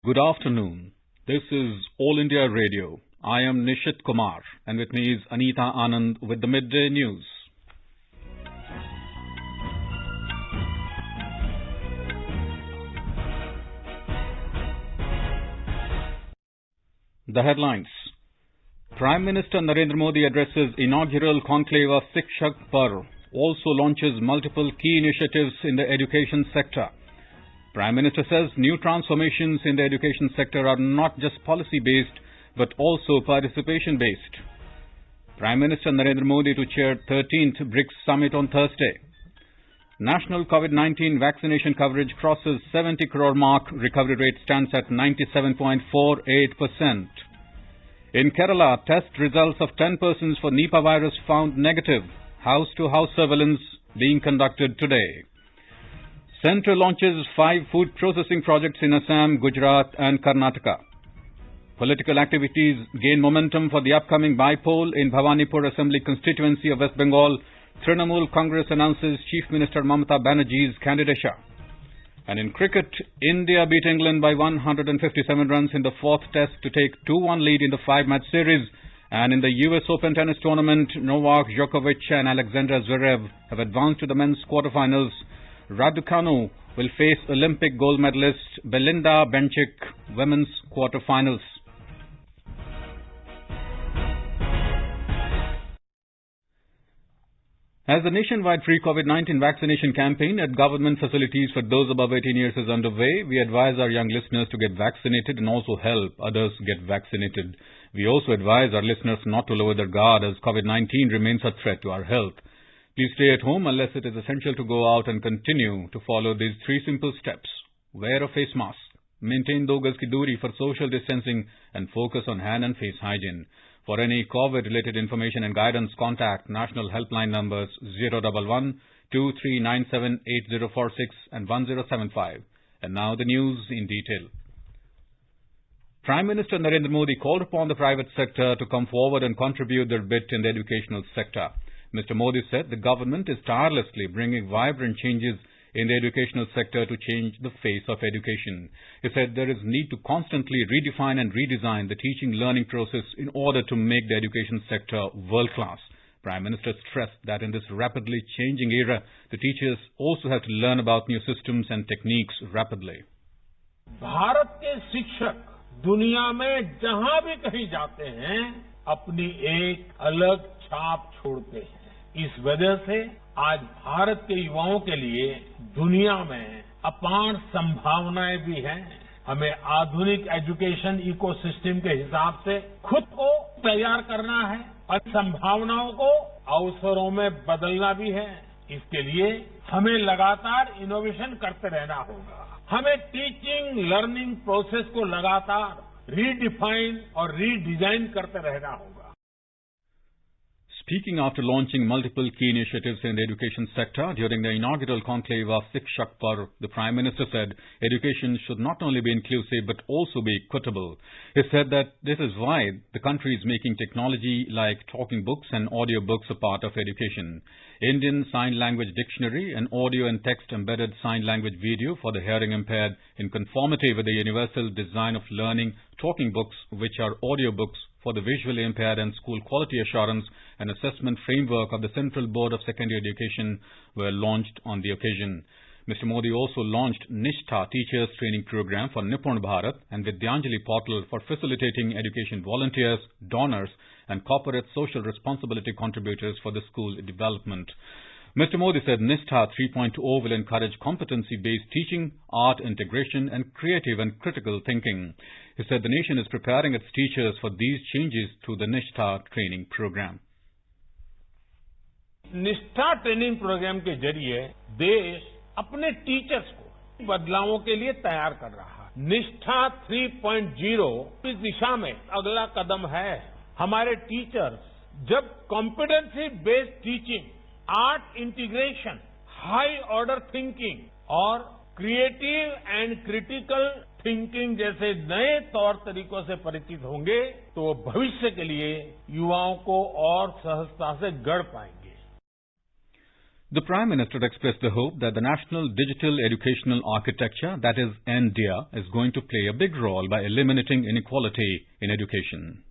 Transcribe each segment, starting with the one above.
Good afternoon. This is All India Radio. I am Nishit Kumar, and with me is Anita Anand with the Midday News. The headlines. Prime Minister Narendra Modi addresses inaugural conclave of Shikshak Parv, also launches multiple key initiatives in the education sector. Prime Minister says new transformations in the education sector are not just policy-based, but also participation-based. Prime Minister Narendra Modi to chair 13th BRICS Summit on Thursday. National COVID-19 vaccination coverage crosses 70 crore mark. Recovery rate stands at 97.48%. In Kerala, test results of 10 persons for Nipah virus found negative. House-to-house surveillance being conducted today. Centre launches 5 food processing projects in Assam, Gujarat and Karnataka. Political activities gain momentum for the upcoming by-poll in Bhawanipur Assembly constituency of West Bengal. Trinamool Congress announces Chief Minister Mamata Banerjee's candidature. And in cricket, India beat England by 157 runs in the 4th test to take 2-1 lead in the 5-match series. And in the US Open tennis tournament, Novak Djokovic and Alexander Zverev have advanced to the men's quarterfinals. Raducanu will face Olympic gold medalist Belinda Bencic, women's quarterfinals. As the nationwide free COVID-19 vaccination campaign at government facilities for those above 18 years is underway, we advise our young listeners to get vaccinated and also help others get vaccinated. We also advise our listeners not to lower their guard as COVID-19 remains a threat to our health. Please stay at home unless it is essential to go out and continue to follow these 3 simple steps. Wear a face mask, maintain 2 gaz ki doori for social distancing and focus on hand and face hygiene. For any COVID-related information and guidance, contact national helpline numbers 011-2397-8046 and 1075. And now the news in detail. Prime Minister Narendra Modi called upon the private sector to come forward and contribute their bit in the educational sector. Mr. Modi said the government is tirelessly bringing vibrant changes in the educational sector to change the face of education. He said there is need to constantly redefine and redesign the teaching-learning process in order to make the education sector world-class. Prime Minister stressed that in this rapidly changing era, the teachers also have to learn about new systems and techniques rapidly. Bharat के शिक्षक दुनिया में जहां भी कहीं जाते हैं, अपनी एक अलग छाप छोड़ते हैं. इस वजह से आज भारत के युवाओं के लिए दुनिया में अपार संभावनाएं भी हैं. हमें आधुनिक एजुकेशन इकोसिस्टम के हिसाब से खुद को तैयार करना है और संभावनाओं को अवसरों में बदलना भी है. इसके लिए हमें लगातार इनोवेशन करते रहना होगा. हमें टीचिंग लर्निंग प्रोसेस को लगातार रीडिफाइन और रीडिजाइन करते रहना होगा. Speaking after launching multiple key initiatives in the education sector during the inaugural conclave of Shikshak Parv, the Prime Minister said education should not only be inclusive but also be equitable. He said that this is why the country is making technology like talking books and audio books a part of education. Indian Sign Language Dictionary, an audio and text embedded sign language video for the hearing impaired in conformity with the universal design of learning, talking books which are audio books for the visually impaired and school quality assurance and assessment framework of the Central Board of Secondary Education were launched on the occasion. Mr. Modi also launched Nishtha Teachers Training Program for Nipun Bharat and Vidyanjali Portal for facilitating education volunteers, donors and corporate social responsibility contributors for the school development. Mr. Modi said Nishtha 3.0 will encourage competency-based teaching, art integration and creative and critical thinking. He said the nation is preparing its teachers for these changes through the Nishtha training program. निष्ठा training programme के जरिए देश अपने teachers को बदलावों के लिए तैयार कर रहा है. निष्ठा 3.0 इस दिशा में अगला कदम है. हमारे टीचर्स जब competency based teaching, art integration, high order thinking और क्रिएटिव एंड क्रिटिकल थिंकिंग जैसे नए तौर तरीकों से परिचित होंगे तो वो भविष्य के लिए युवाओं को और सहजता से गढ़ पाएंगे. The Prime Minister expressed the hope that the National Digital Educational Architecture, that is NDIA, is going to play a big role by eliminating inequality in education.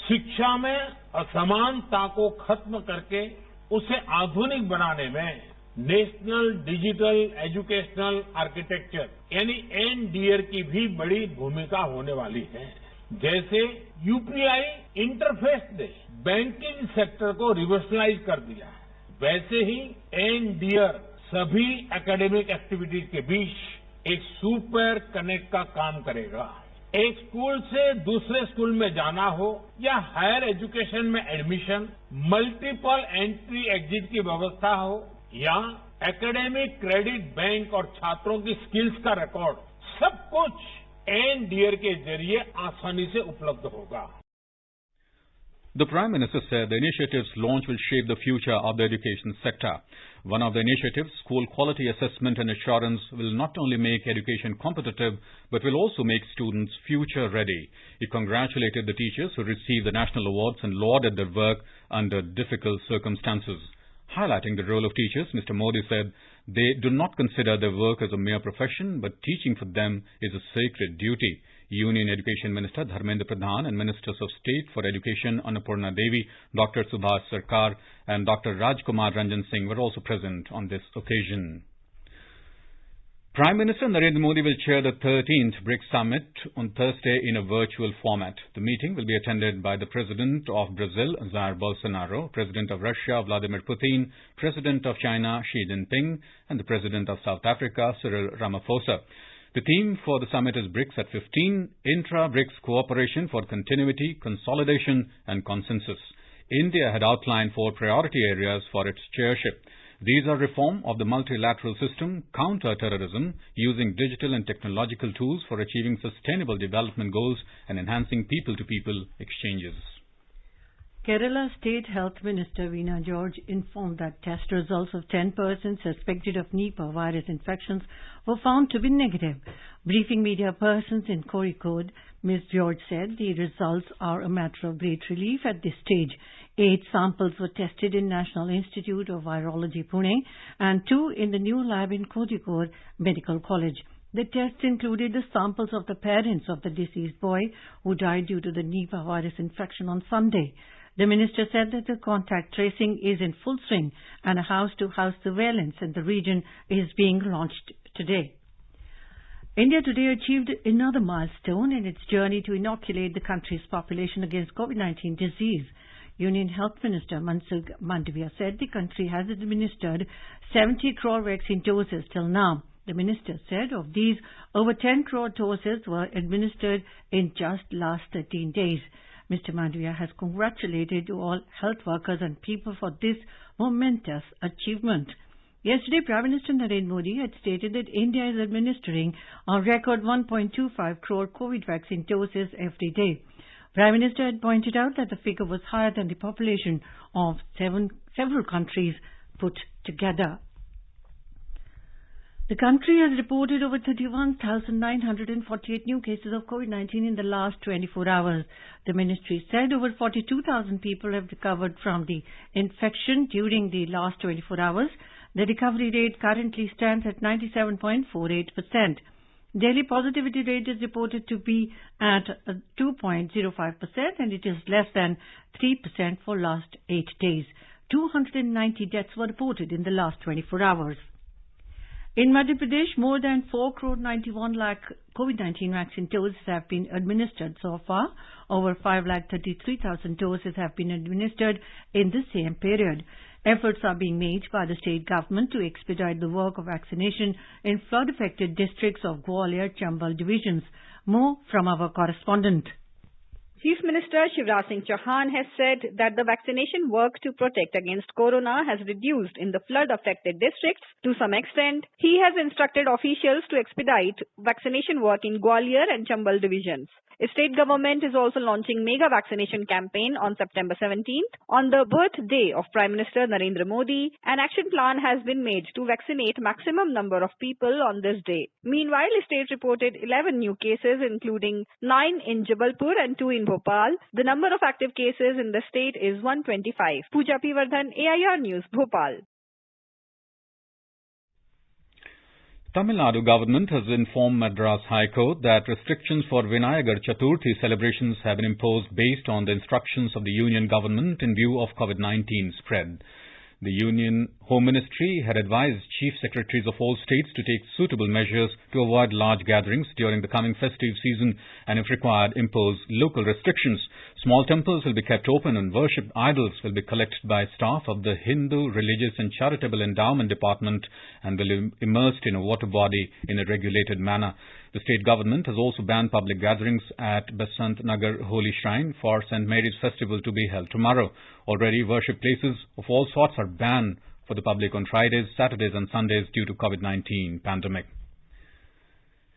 शिक्षा में असमानता को खत्म करके उसे आधुनिक बनाने में नेशनल डिजिटल एजुकेशनल आर्किटेक्चर यानी एनडीआर की भी बड़ी भूमिका होने वाली है। जैसे यूपीआई इंटरफेस ने बैंकिंग सेक्टर को रिवोल्यूशनाइज कर दिया है, वैसे ही एनडीआर सभी एकेडमिक एक्टिविटीज के बीच एक सुपर कनेक्ट का काम करेगा। एक स्कूल से दूसरे स्कूल में जाना हो या हायर एजुकेशन में एडमिशन, मल्टीपल एंट्री एग्जिट की व्यवस्था हो या एकेडमिक क्रेडिट बैंक और छात्रों की स्किल्स का रिकॉर्ड, सब कुछ एनडीआर के जरिए आसानी से उपलब्ध होगा। The Prime Minister said the initiative's launch will shape the future of the education sector. One of the initiatives, School Quality Assessment and Assurance, will not only make education competitive, but will also make students future ready. He congratulated the teachers who received the national awards and lauded their work under difficult circumstances. Highlighting the role of teachers, Mr. Modi said they do not consider their work as a mere profession, but teaching for them is a sacred duty. Union Education Minister Dharmendra Pradhan and Ministers of State for Education Annapurna Devi, Dr. Subhash Sarkar and Dr. Rajkumar Ranjan Singh were also present on this occasion. Prime Minister Narendra Modi will chair the 13th BRICS Summit on Thursday in a virtual format. The meeting will be attended by the President of Brazil, Jair Bolsonaro, President of Russia, Vladimir Putin, President of China, Xi Jinping, and the President of South Africa, Cyril Ramaphosa. The theme for the summit is BRICS at 15, Intra-BRICS Cooperation for Continuity, Consolidation and Consensus. India had outlined 4 priority areas for its chairship. These are reform of the multilateral system, counter-terrorism, using digital and technological tools for achieving sustainable development goals, and enhancing people-to-people exchanges. Kerala State Health Minister Veena George informed that test results of 10 persons suspected of Nipah virus infections were found to be negative. Briefing media persons in Kozhikode, Ms. George said the results are a matter of great relief at this stage. 8 samples were tested in National Institute of Virology, Pune, and 2 in the new lab in Kozhikode Medical College. The tests included the samples of the parents of the deceased boy who died due to the Nipah virus infection on Sunday. The minister said that the contact tracing is in full swing and a house-to-house surveillance in the region is being launched today. India today achieved another milestone in its journey to inoculate the country's population against COVID-19 disease. Union Health Minister Mansukh Mandavia said the country has administered 70 crore vaccine doses till now. The minister said of these, over 10 crore doses were administered in just last 13 days. Mr. Mandavia has congratulated all health workers and people for this momentous achievement. Yesterday, Prime Minister Narendra Modi had stated that India is administering a record 1.25 crore COVID vaccine doses every day. Prime Minister had pointed out that the figure was higher than the population of several countries put together. The country has reported over 31,948 new cases of COVID-19 in the last 24 hours. The ministry said over 42,000 people have recovered from the infection during the last 24 hours. The recovery rate currently stands at 97.48%. Daily positivity rate is reported to be at 2.05% and it is less than 3% for last 8 days. 290 deaths were reported in the last 24 hours. In Madhya Pradesh, more than 4 crore 91 lakh COVID-19 vaccine doses have been administered so far. Over 5 lakh 33,000 doses have been administered in the same period. Efforts are being made by the state government to expedite the work of vaccination in flood-affected districts of Gwalior, Chambal divisions. More from our correspondent. Chief Minister Shivraj Singh Chauhan has said that the vaccination work to protect against corona has reduced in the flood-affected districts to some extent. He has instructed officials to expedite vaccination work in Gwalior and Chambal divisions. The state government is also launching mega vaccination campaign on September 17th. On the birthday of Prime Minister Narendra Modi, an action plan has been made to vaccinate maximum number of people on this day. Meanwhile, the state reported 11 new cases, including 9 in Jabalpur and 2 in Bhopal. The number of active cases in the state is 125. Pooja P. Vardhan, AIR News, Bhopal. Tamil Nadu government has informed Madras High Court that restrictions for Vinayagar Chaturthi celebrations have been imposed based on the instructions of the Union government in view of COVID-19 spread. The Union Home Ministry had advised Chief Secretaries of all states to take suitable measures to avoid large gatherings during the coming festive season and, if required, impose local restrictions. Small temples will be kept open and worship idols will be collected by staff of the Hindu Religious and Charitable Endowment Department and will be immersed in a water body in a regulated manner. The state government has also banned public gatherings at Basant Nagar Holy Shrine for St. Mary's Festival to be held tomorrow. Already, worship places of all sorts are banned for the public on Fridays, Saturdays and Sundays due to COVID-19 pandemic.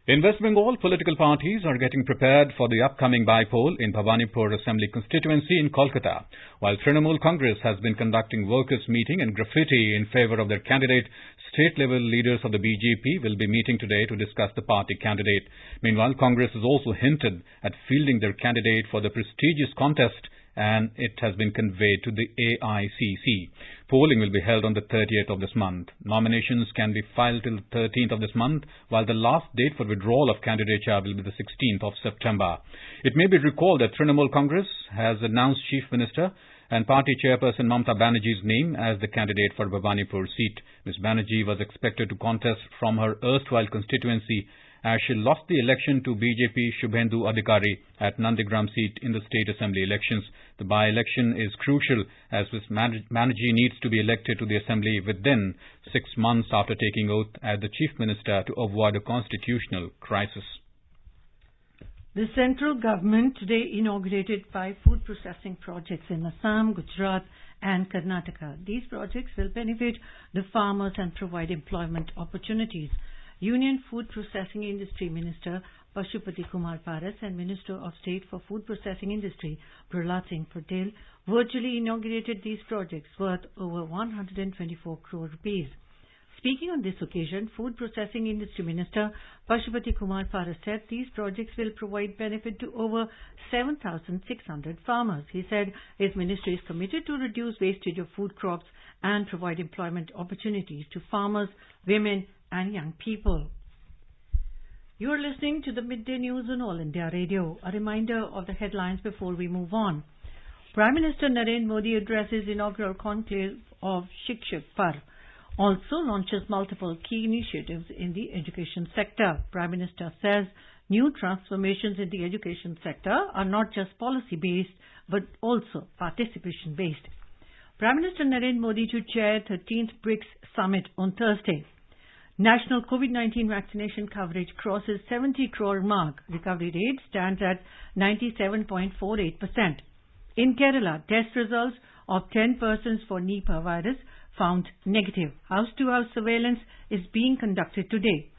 In West Bengal, political parties are getting prepared for the upcoming by-poll in Bhawanipur Assembly constituency in Kolkata. While Trinamool Congress has been conducting workers' meeting and graffiti in favour of their candidate, state-level leaders of the BJP will be meeting today to discuss the party candidate. Meanwhile, Congress has also hinted at fielding their candidate for the prestigious contest, and it has been conveyed to the AICC. Polling will be held on the 30th of this month. Nominations can be filed till the 13th of this month, while the last date for withdrawal of candidature will be the 16th of September. It may be recalled that Trinamool Congress has announced Chief Minister and party chairperson Mamata Banerjee's name as the candidate for Bhawanipur seat. Ms. Banerjee was expected to contest from her erstwhile constituency as she lost the election to BJP Shubhendu Adhikari at Nandigram seat in the state assembly elections. The by-election is crucial as Ms. Banerjee needs to be elected to the assembly within 6 months after taking oath as the chief minister to avoid a constitutional crisis. The central government today inaugurated 5 food processing projects in Assam, Gujarat and Karnataka. These projects will benefit the farmers and provide employment opportunities. Union Food Processing Industry Minister Pashupati Kumar Paras and Minister of State for Food Processing Industry Prahlad Singh Patel virtually inaugurated these projects worth over 124 crore rupees. Speaking on this occasion, Food Processing Industry Minister Pashupati Kumar Paras said these projects will provide benefit to over 7,600 farmers. He said his ministry is committed to reduce wastage of food crops and provide employment opportunities to farmers, women and young people. You are listening to the Midday News on All India Radio. A reminder of the headlines before we move on. Prime Minister Narendra Modi addresses inaugural conclave of Shikshak Parv. Also launches multiple key initiatives in the education sector. Prime Minister says new transformations in the education sector are not just policy-based but also participation-based. Prime Minister Narendra Modi to chair 13th BRICS Summit on Thursday. National COVID-19 vaccination coverage crosses 70 crore mark. Recovery rate stands at 97.48%. In Kerala, test results of 10 persons for Nipah virus found negative. House-to-house surveillance is being conducted today.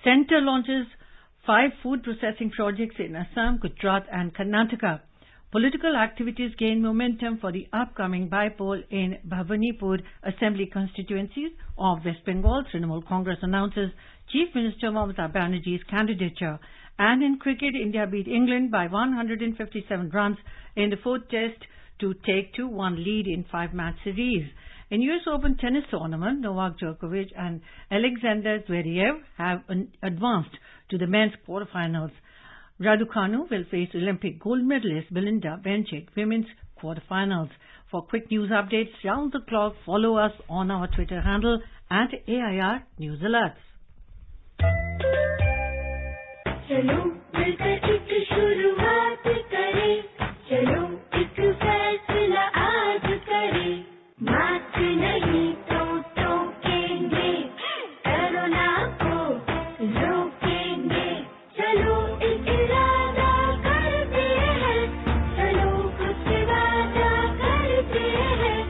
Centre launches 5 food processing projects in Assam, Gujarat and Karnataka. Political activities gain momentum for the upcoming by-poll in Bhawanipur Assembly constituencies of West Bengal. Trinamool Congress announces Chief Minister Mamata Banerjee's candidature. And in cricket, India beat England by 157 runs in the 4th test to take 2-1 lead in 5-match series. In US Open tennis tournament, Novak Djokovic and Alexander Zverev have advanced to the men's quarterfinals. Raducanu will face Olympic gold medalist Belinda Bencic, women's quarterfinals. For quick news updates round the clock, follow us on our Twitter handle at AIR News Alerts. चलो मिलकर एक शुरुआत करें, चलो एक फैसला आज करें, मास्क नहीं तो टोकेंगे, कोरोना को रोकेंगे, चलो एक इरादा करते हैं, चलो कुछ वादा करते हैं,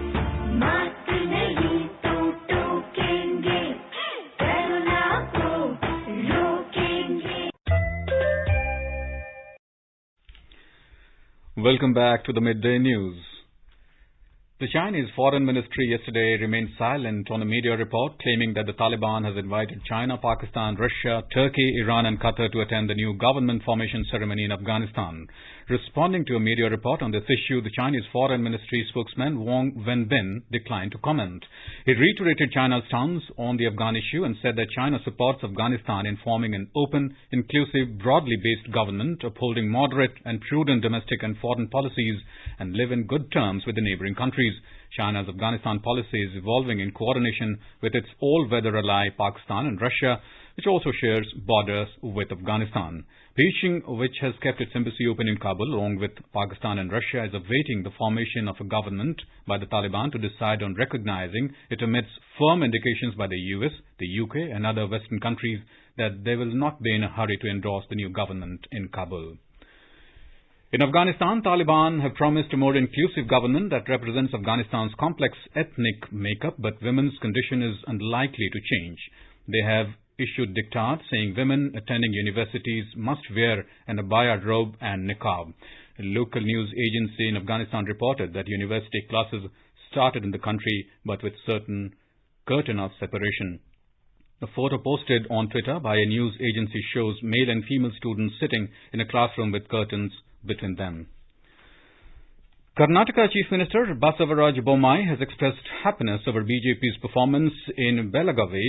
मास्क नहीं तो टोकेंगे, कोरोना को रोकेंगे. Welcome back to the Midday News. The Chinese Foreign Ministry yesterday remained silent on a media report claiming that the Taliban has invited China, Pakistan, Russia, Turkey, Iran and Qatar to attend the new government formation ceremony in Afghanistan. Responding to a media report on this issue, the Chinese Foreign Ministry spokesman Wang Wenbin declined to comment. He reiterated China's stance on the Afghan issue and said that China supports Afghanistan in forming an open, inclusive, broadly based government, upholding moderate and prudent domestic and foreign policies, and live in good terms with the neighboring countries. China's Afghanistan policy is evolving in coordination with its all-weather ally Pakistan and Russia, which also shares borders with Afghanistan. Beijing, which has kept its embassy open in Kabul along with Pakistan and Russia, is awaiting the formation of a government by the Taliban to decide on recognizing it amidst firm indications by the US, the UK and other Western countries that they will not be in a hurry to endorse the new government in Kabul. In Afghanistan, Taliban have promised a more inclusive government that represents Afghanistan's complex ethnic makeup, but women's condition is unlikely to change. They have issued diktat saying women attending universities must wear an abaya robe and niqab. A local news agency in Afghanistan reported that university classes started in the country, but with certain curtain of separation. A photo posted on Twitter by a news agency shows male and female students sitting in a classroom with curtains between them. Karnataka Chief Minister Basavaraj Bommai has expressed happiness over BJP's performance in Belagavi,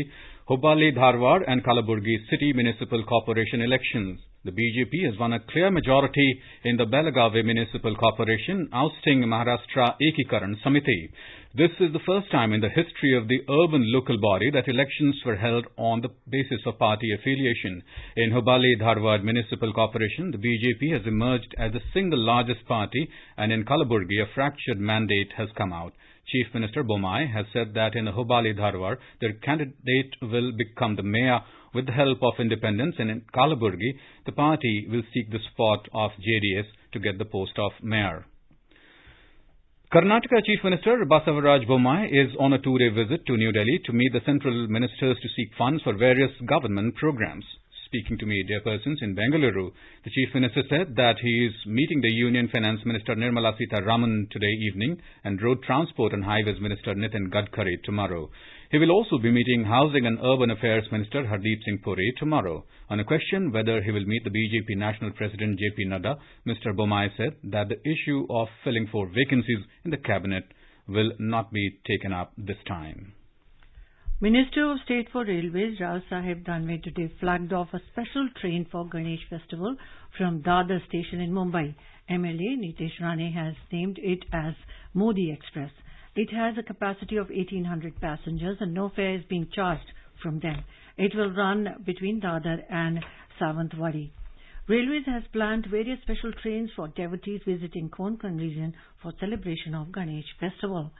Hubballi, Dharwad and Kalaburgi City Municipal Corporation elections. The BJP has won a clear majority in the Belagavi Municipal Corporation, ousting Maharashtra Ekikaran Samiti. This is the first time in the history of the urban local body that elections were held on the basis of party affiliation. In Hubballi Dharwad Municipal Corporation, the BJP has emerged as the single largest party, and in Kalaburgi a fractured mandate has come out. Chief Minister Bommai has said that in Hubballi Dharwad, their candidate will become the mayor with the help of independents, and in Kalaburgi, the party will seek the support of JDS to get the post of mayor. Karnataka Chief Minister Basavaraj Bommai is on a two-day visit to New Delhi to meet the central ministers to seek funds for various government programs. Speaking to media persons in Bengaluru, the Chief Minister said that he is meeting the Union Finance Minister Nirmala Sitharaman today evening and Road Transport and Highways Minister Nitin Gadkari tomorrow. He will also be meeting Housing and Urban Affairs Minister Hardeep Singh Puri tomorrow. On a question whether he will meet the BJP National President JP Nada, Mr. Bommai said that the issue of filling 4 vacancies in the cabinet will not be taken up this time. Minister of State for Railways Rao Sahib Danve today flagged off a special train for Ganesh Festival from Dadar station in Mumbai. MLA Nitish Rane has named it as Modi Express. It has a capacity of 1,800 passengers and no fare is being charged from them. It will run between Dadar and Savantwadi. Railways has planned various special trains for devotees visiting Konkan region for celebration of Ganesh Festival.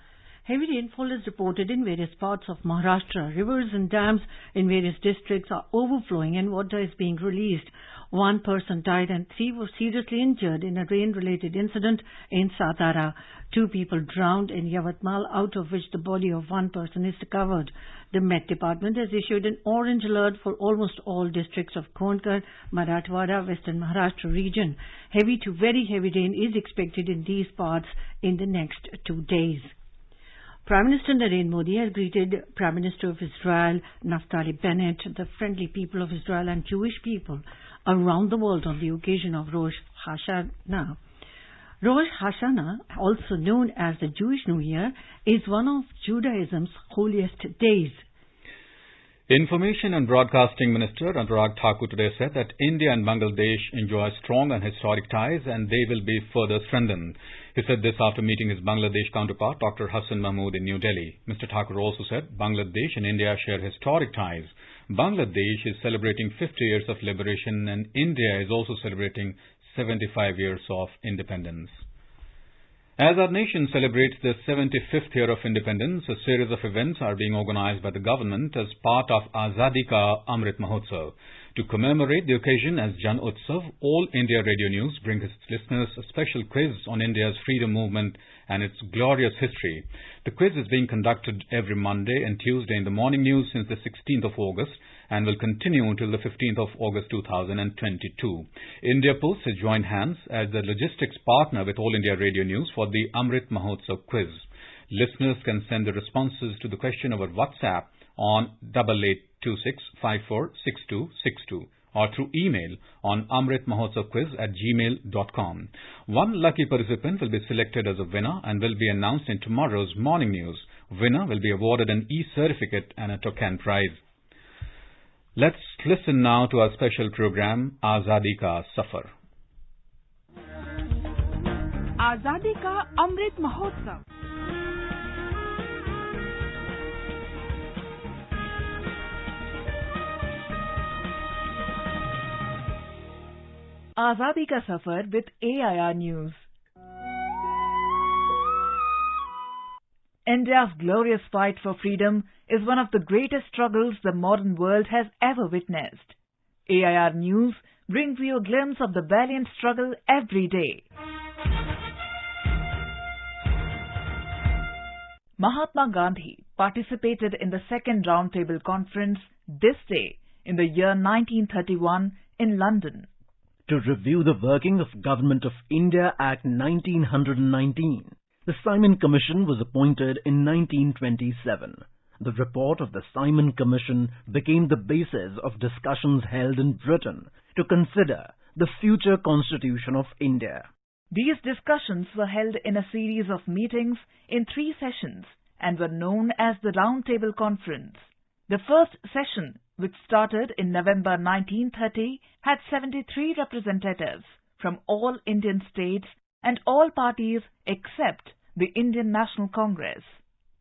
Heavy rainfall is reported in various parts of Maharashtra. Rivers and dams in various districts are overflowing and water is being released. 1 person died and 3 were seriously injured in a rain-related incident in Satara. 2 people drowned in Yavatmal, out of which the body of 1 person is recovered. The Met Department has issued an orange alert for almost all districts of Konkan, Marathwada, Western Maharashtra region. Heavy to very heavy rain is expected in these parts in the next 2 days. Prime Minister Narendra Modi has greeted Prime Minister of Israel, Naftali Bennett, the friendly people of Israel and Jewish people around the world on the occasion of Rosh Hashanah. Rosh Hashanah, also known as the Jewish New Year, is one of Judaism's holiest days. Information and Broadcasting Minister Anurag Thakur today said that India and Bangladesh enjoy strong and historic ties and they will be further strengthened. He said this after meeting his Bangladesh counterpart Dr. Hassan Mahmood in New Delhi. Mr. Thakur also said Bangladesh and India share historic ties. Bangladesh is celebrating 50 years of liberation and India is also celebrating 75 years of independence. As our nation celebrates the 75th year of independence, a series of events are being organized by the government as part of Azadi Ka Amrit Mahotsav. To commemorate the occasion as Jan Utsav, All India Radio News brings its listeners a special quiz on India's freedom movement and its glorious history. The quiz is being conducted every Monday and Tuesday in the morning news since the 16th of August and will continue until the 15th of August 2022. India Post has joined hands as the logistics partner with All India Radio News for the Amrit Mahotsav quiz. Listeners can send their responses to the question over WhatsApp on 8826546262 or through email on amritmahotsavquiz@gmail.com. One lucky participant will be selected as a winner and will be announced in tomorrow's morning news. Winner will be awarded an e-certificate and a token prize. Let's listen now to our special program, Azadi Ka Safar. आजादी का अमृत महोत्सव। आजादी का सफर with AIR News. India's glorious fight for freedom is one of the greatest struggles the modern world has ever witnessed. AIR News brings you a glimpse of the valiant struggle every day. Mahatma Gandhi participated in the second Roundtable Conference this day in the year 1931 in London. To review the working of Government of India Act 1919, the Simon Commission was appointed in 1927. The report of the Simon Commission became the basis of discussions held in Britain to consider the future constitution of India. These discussions were held in a series of meetings in 3 sessions and were known as the Roundtable Conference. The first session, which started in November 1930, had 73 representatives from all Indian states and all parties except the Indian National Congress.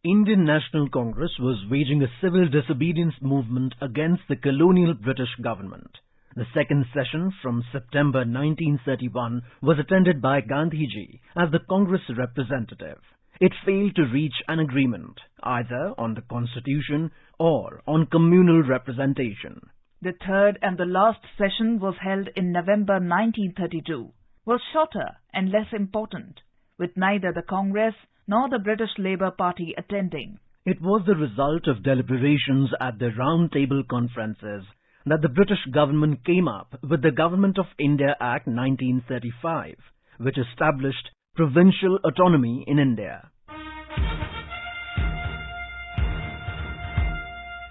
Indian National Congress was waging a civil disobedience movement against the colonial British government. The second session from September 1931 was attended by Gandhiji as the Congress representative. It failed to reach an agreement, either on the constitution or on communal representation. The third and the last session was held in November 1932, was shorter and less important, with neither the Congress nor the British Labour Party attending. It was the result of deliberations at the Roundtable Conferences that the British government came up with the Government of India Act 1935, which established provincial autonomy in India.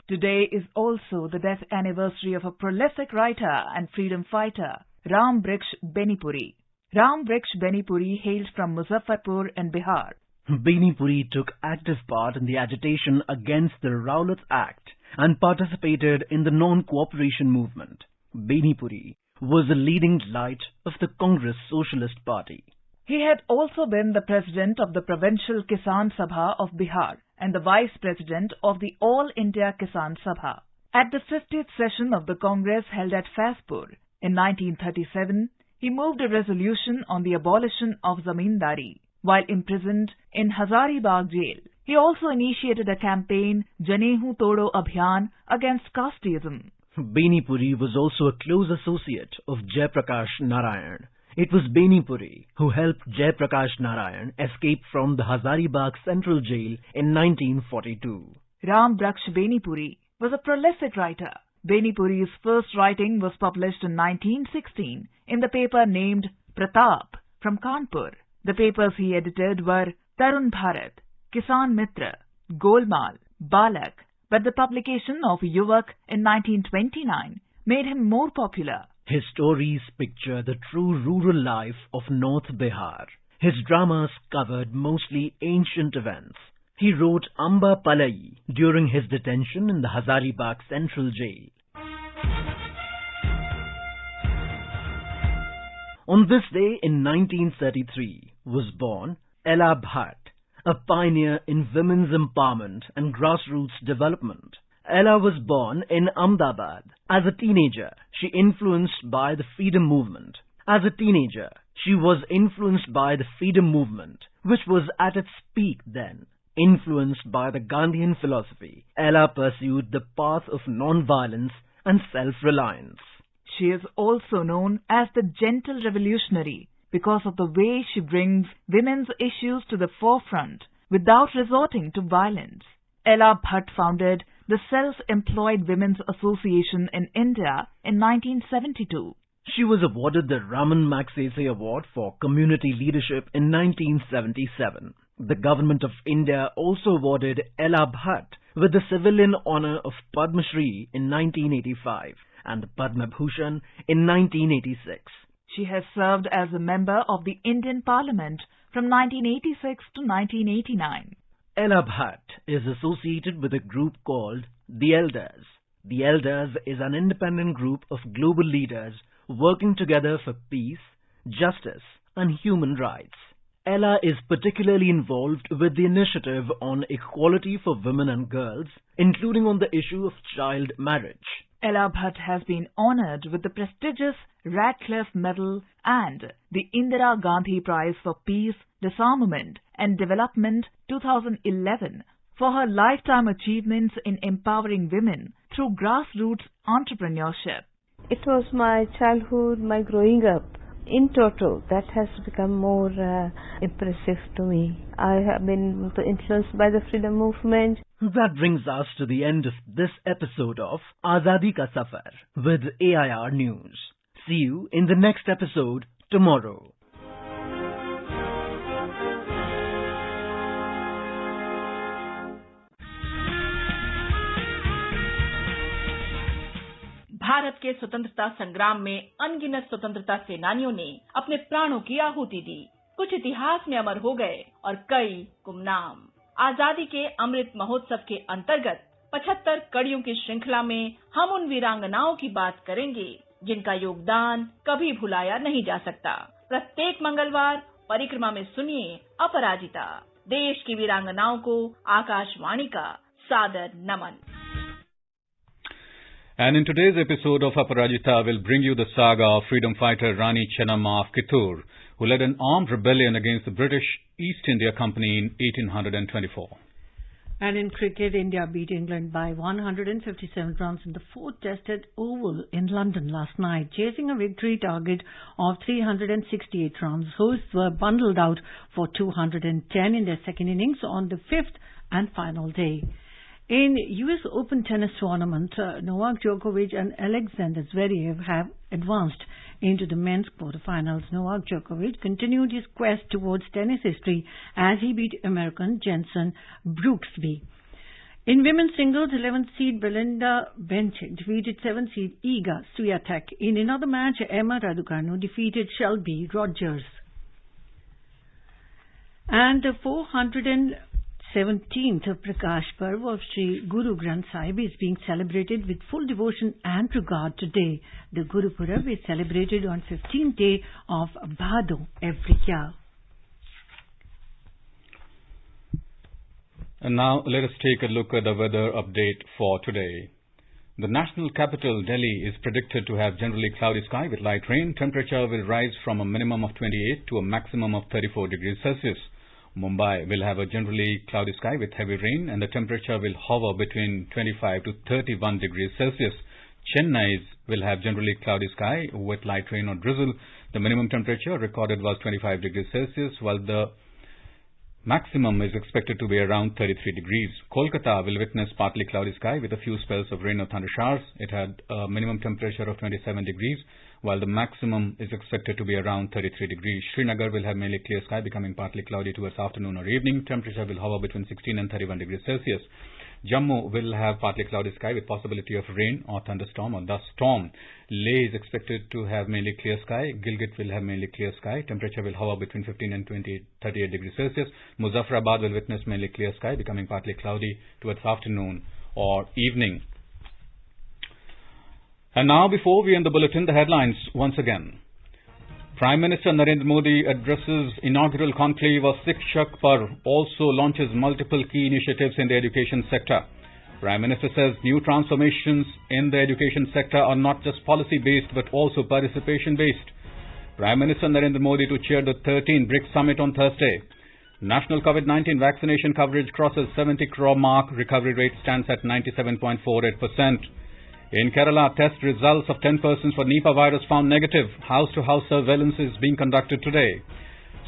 Today is also the death anniversary of a prolific writer and freedom fighter, Ram Briksha Benipuri. Ram Briksha Benipuri hailed from Muzaffarpur in Bihar. Benipuri took active part in the agitation against the Rowlatt Act and participated in the non-cooperation movement. Benipuri was a leading light of the Congress Socialist Party. He had also been the president of the Provincial Kisan Sabha of Bihar and the vice president of the All India Kisan Sabha. At the 50th session of the Congress held at Faispur in 1937, he moved a resolution on the abolition of zamindari. While imprisoned in Hazaribagh jail, he also initiated a campaign, Janehu Todo Abhiyan, against casteism. Benipuri was also a close associate of Jayaprakash Narayan. It was Benipuri who helped Jayaprakash Narayan escape from the Hazaribagh Central Jail in 1942. Ram Briksha Benipuri was a prolific writer. Benipuri's first writing was published in 1916 in the paper named Pratap from Kanpur. The papers he edited were Tarun Bharat, Kisan Mitra, Golmaal, Balak, but the publication of Yuvak in 1929 made him more popular. His stories picture the true rural life of North Bihar. His dramas covered mostly ancient events. He wrote Amba Palai during his detention in the Hazaribagh Central Jail. On this day in 1933 was born Ella Bhatt, a pioneer in women's empowerment and grassroots development. Ella was born in Ahmedabad. As a teenager, she was influenced by the freedom movement, which was at its peak then. Influenced by the Gandhian philosophy, Ella pursued the path of non-violence and self-reliance. She is also known as the gentle revolutionary because of the way she brings women's issues to the forefront without resorting to violence. Ella Bhatt founded the Self-Employed Women's Association in India in 1972. She was awarded the Raman Magsaysay Award for Community Leadership in 1977. The Government of India also awarded Ella Bhatt with the civilian honour of Padma Shri in 1985 and the Padma Bhushan in 1986. She has served as a member of the Indian Parliament from 1986 to 1989. Ella Bhatt is associated with a group called The Elders. The Elders is an independent group of global leaders working together for peace, justice and human rights. Ella is particularly involved with the initiative on equality for women and girls, including on the issue of child marriage. Ella Bhatt has been honoured with the prestigious Radcliffe Medal and the Indira Gandhi Prize for Peace, Disarmament and Development 2011 for her lifetime achievements in empowering women through grassroots entrepreneurship. It was my childhood, my growing up. In total, that has become more impressive to me. I have been influenced by the freedom movement. That brings us to the end of this episode of Azadi Ka Safar with AIR News. See you in the next episode tomorrow. Bharat के स्वतंत्रता संग्राम में अनगिनत स्वतंत्रता सेनानियों ने अपने प्राणों की आहुति दी। कुछ इतिहास में अमर हो गए और कई गुमनाम। आजादी के अमृत महोत्सव के अंतर्गत 75 कड़ियों की श्रृंखला में हम उन वीरांगनाओं की बात करेंगे जिनका योगदान कभी भुलाया नहीं जा सकता। प्रत्येक मंगलवार परिक्रमा में सुनिए अपराजिता, देश की वीरांगनाओं को आकाशवाणी का सादर नमन। And in today's episode of Aparajita, we'll bring you the saga of freedom fighter Rani Chennamma of Kittur, who led an armed rebellion against the British East India Company in 1824. And in cricket, India beat England by 157 runs in the fourth test at Oval in London last night, chasing a victory target of 368 runs. Hosts were bundled out for 210 in their second innings on the fifth and final day. In US Open tennis tournament, Novak Djokovic and Alexander Zverev have advanced into the men's quarterfinals. Novak Djokovic continued his quest towards tennis history as he beat American Jensen Brooksby. In women's singles, 11th seed Belinda Bencic defeated 7th seed Iga Swiatek. In another match, Emma Raducanu defeated Shelby Rogers. And the 417th Prakash Parv of Sri Guru Granth Sahib is being celebrated with full devotion and regard today. The Guru Purab is celebrated on 15th day of Bhado every year. And now let us take a look at the weather update for today. The national capital, Delhi, is predicted to have generally cloudy sky with light rain. Temperature will rise from a minimum of 28 to a maximum of 34 degrees Celsius. Mumbai will have a generally cloudy sky with heavy rain and the temperature will hover between 25 to 31 degrees Celsius. Chennai will have generally cloudy sky with light rain or drizzle. The minimum temperature recorded was 25 degrees Celsius while the maximum is expected to be around 33 degrees. Kolkata will witness partly cloudy sky with a few spells of rain or thunder showers. It had a minimum temperature of 27 degrees while the maximum is expected to be around 33 degrees. Srinagar will have mainly clear sky becoming partly cloudy towards afternoon or evening. Temperature will hover between 16 and 31 degrees Celsius. Jammu will have partly cloudy sky with possibility of rain or thunderstorm or dust storm. Leh is expected to have mainly clear sky. Gilgit will have mainly clear sky. Temperature will hover between 15 and 38 degrees Celsius. Muzaffarabad will witness mainly clear sky becoming partly cloudy towards afternoon or evening. And now, before we end the bulletin, the headlines once again. Prime Minister Narendra Modi addresses inaugural conclave of Shikshak Parv, also launches multiple key initiatives in the education sector. Prime Minister says new transformations in the education sector are not just policy-based but also participation-based. Prime Minister Narendra Modi to chair the 13th BRICS Summit on Thursday. National COVID-19 vaccination coverage crosses 70 crore mark. Recovery rate stands at 97.48%. In Kerala, test results of 10 persons for Nipah virus found negative. House-to-house surveillance is being conducted today.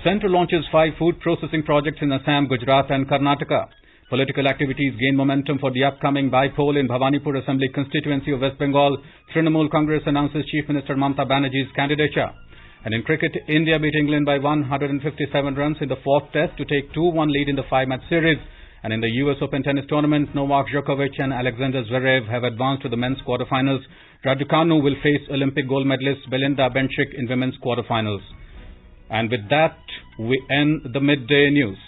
Centre launches 5 food processing projects in Assam, Gujarat and Karnataka. Political activities gain momentum for the upcoming by-poll in Bhawanipur Assembly constituency of West Bengal. Trinamool Congress announces Chief Minister Mamata Banerjee's candidature. And in cricket, India beat England by 157 runs in the fourth test to take 2-1 lead in the 5-match series. And in the US Open tennis tournament, Novak Djokovic and Alexander Zverev have advanced to the men's quarterfinals. Raducanu will face Olympic gold medalist Belinda Bencic in women's quarterfinals. And with that, we end the midday news.